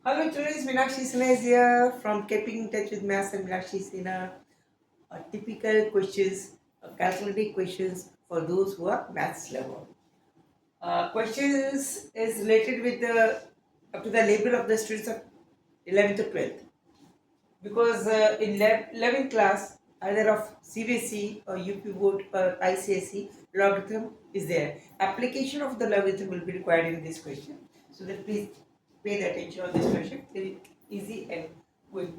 Hello students, Meenakshi Sinha is here from Keeping in Touch with Maths and Meenakshi Sinha. Typical questions, calculating questions for those who are maths level. Questions is related with the up to the level of the students of 11th or 12th. Because in 11th class, either of CBSE or UP board or ICSE, logarithm is there. Application of the logarithm will be required in this question. So that please pay the attention on this question. Very easy and good.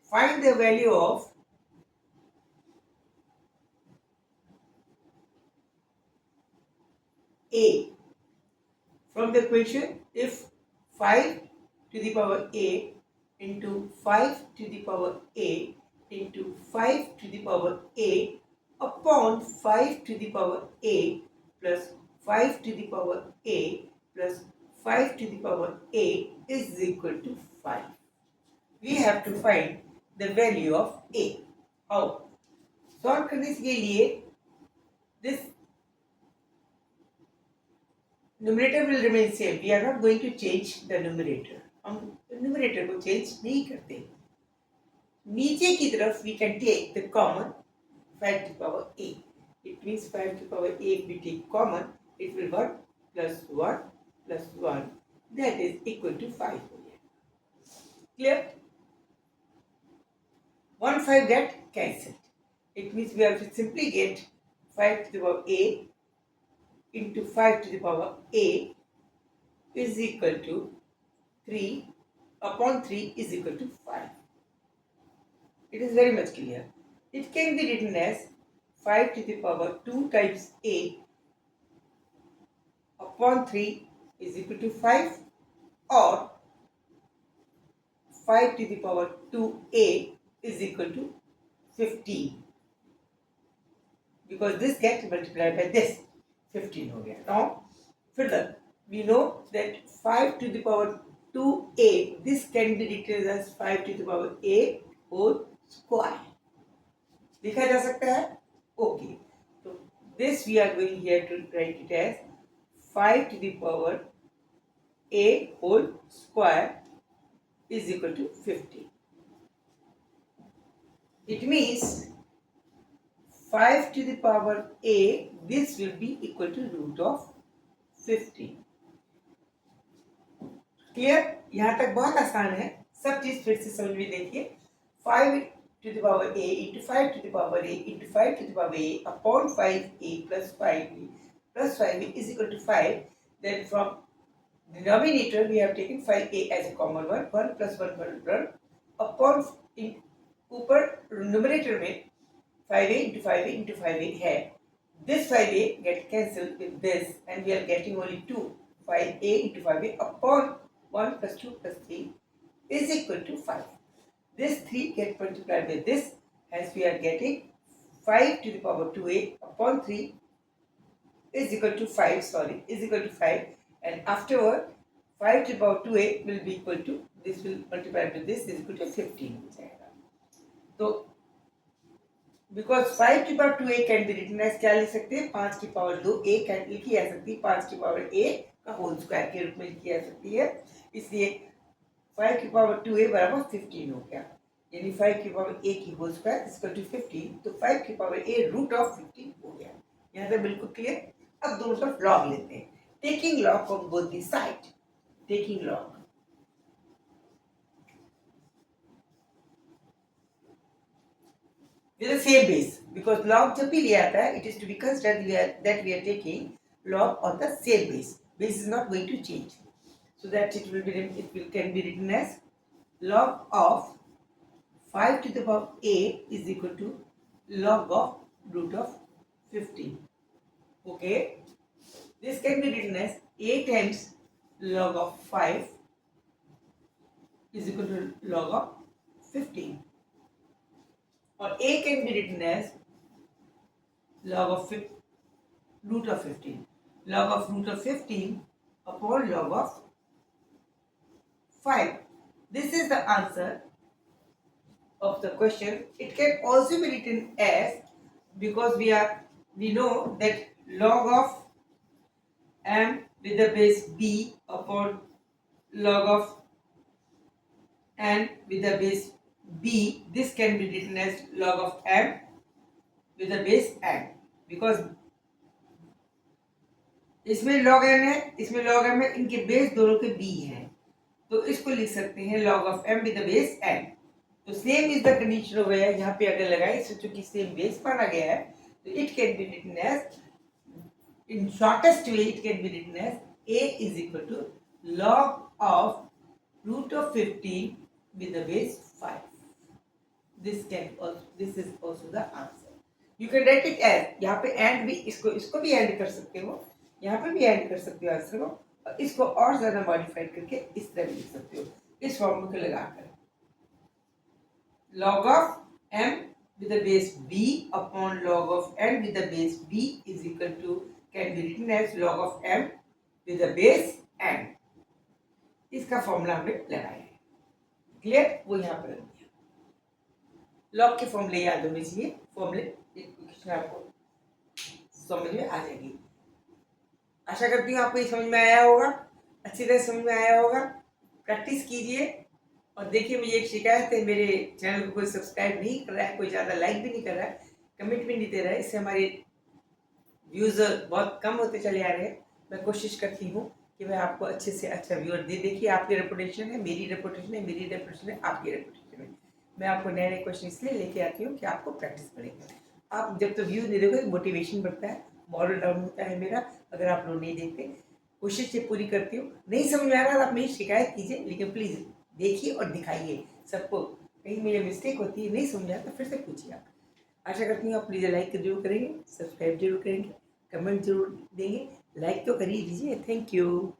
Find the value of A. From the question, if 5 to the power A into 5 to the power A into 5 to the power A upon 5 to the power A plus 5 to the power A plus 5 to the power A is equal to 5. We have to find the value of A. How? Solve करने के लिए this numerator will remain same. We are not going to change the numerator. हम numerator को change नहीं करते. नीचे की तरफ we can take the common 5 to the power a. It means 5 to the power a if we take common, it will what? Plus 1 plus 1. That is equal to 5 हो गया. Clear? 1 5 get cancelled. It means we have to simply get 5 to the power a into 5 to the power a is equal to 3 upon 3 is equal to 5. It is very much clear. It can be written as 5 to the power 2 times a upon 3 is equal to 5, or 5 to the power 2a is equal to 15. Because this gets multiplied by this. 15 हो गया. Now, further, we know that 5 to the power 2a, this can be written as 5 to the power a whole square. लिखा जा सकता है? Okay. So this we are going here to write it as 5 to the power a whole square is equal to 50. It means 5 to the power a, this will be equal to root of 50. Clear? यहाँ तक बहुत आसान है. सब चीज फिर से समझ में देखिए. 5 to the power a into 5 to the power a into 5 to the power a upon 5a plus 5b plus 5b is equal to 5. Then from denominator we have taken 5a as a common one. 1 plus 1 1 upon ऊपर numerator में 5a into 5a into 5a है. This 5a get cancelled with this and we are getting only 2. 5a into 5a upon 1 plus 2 plus 3 is equal to 5. This 3 get multiplied with this, hence we are getting 5 to the power 2a upon 3 is equal to 5, is equal to 5, and afterward 5 to the power 2a will be equal to, this will multiply with this is equal to 15 हो जाएगा. तो because 5 की power 2a can be written as क्या लिख सकते हैं? 5 की power 2 a can लिखी जा सकती है 5 की पावर a का होल स्क्वायर के रूप में लिखी जा सकती है. इसलिए 5 की पावर 2a बराबर 15 हो गया. यानी 5 की पावर a की whole square is equal to 15. तो 5 की पावर a रूट ऑफ 15 हो गया. यहाँ तक बिल्कुल क्लियर. अब दोनों तरफ लॉग लेते हैं. Taking log from both the side. Taking log with the same base, because log जब भी लिया आता है, it is to be considered that we are taking log on the same base. Base is not going to change, so that it can be written as log of 5 to the power a is equal to log of root of 15. Okay, this can be written as a times log of 5 is equal to log of 15. Or a can be written as log of root of 15. Log of root of 15 upon log of 5. This is the answer of the question. It can also be written as, because we know that log of m with the base b upon log of n with the base b, this can be written as log of m with the base n, because इसमें log n है, इसमें log m है, इनके base दोनों के b हैं, तो इसको लिख सकते हैं log of m with the base n। तो सेम इज द कंडीशन हो गया, यहाँ पे अगर लगाए इसे चूंकि सेम बेस माना गया है, तो it can be written as, in shortest way it can be written as a is equal to log of root of 15 with the base 5। this is also the answer। you can write it as, यहाँ पे and भी, इसको भी and कर सकते हो, यहाँ पे भी एंड कर सकते हो आंसर को, और इसको और ज्यादा मॉडिफाइड करके इस तरह भी लिख सकते हो, इस फॉर्मूले को लगाकर log of m with the base b upon log of n with the base b is equal to, can be written as log of m with the base n। इसका फॉर्मूला हमने लगाया है, क्लियर, वो यहाँ पर रख दिया। Log के फॉर्मूले याद होने चाहिए, फॉर्मूले इक्वेशन आपको समझ में आ जाएगी। आशा करती हूँ आपको ये समझ में आया होगा, अच्छी तरह समझ में आया होगा। प्रैक्टिस कीजिए और देखिए, मुझे एक शिकायत है, मेरे चैनल को कोई सब्सक्राइब नहीं कर रहा है, कोई ज़्यादा लाइक भी नहीं कर रहा है, कमेंट भी नहीं दे रहा है, इससे हमारे व्यूज़ बहुत कम होते चले आ रहे हैं। मैं कोशिश करती हूँ कि मैं आपको अच्छे से अच्छा व्यूअर दे। देखिए, आपकी रेपुटेशन है, मेरी रेपुटेशन है, मेरी रेपुटेशन है, आपकी रेपुटेशन है। मैं आपको नए नए क्वेश्चन इसलिए लेके आती हूँ कि आपको प्रैक्टिस पड़ेगी। आप जब तो व्यूज़ नहीं देखोगे मोटिवेशन बढ़ता है, मॉरल डाउन होता है मेरा, अगर आप लोग नहीं देखते। कोशिश ये पूरी करती हूँ, नहीं समझ में आ रहा आप मेरी शिकायत कीजिए, लेकिन प्लीज़ देखिए और दिखाइए सबको। कहीं मेरी मिस्टेक होती है, नहीं समझा तो फिर से पूछिए आप। आशा करती हूँ आप प्लीज़ लाइक जरूर करेंगे, सब्सक्राइब जरूर करेंगे, कमेंट जरूर देंगे, लाइक तो कर ही दीजिए। Thank you.